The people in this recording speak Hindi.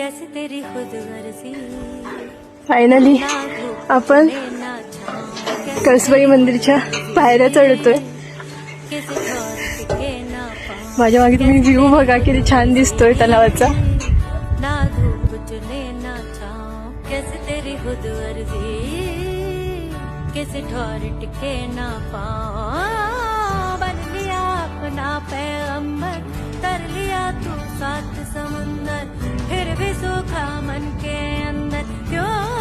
कैसे तेरी खुद गर्जी फायनली आपण कळसबाई मंदिरच्या पायऱ्या चढतोय. माझ्या मागे तुम्ही व्ह्यू बघा किती छान दिसतोय तलावाचा. ना धूप चुने ना छाँव कैसे तेरी खुद गर्जी किसी ठोर टिके ना पाँव बन लिया अपना पैगंबर कर लिया तू सात समुंदर फिर भी सूखा मन के अंदर क्यों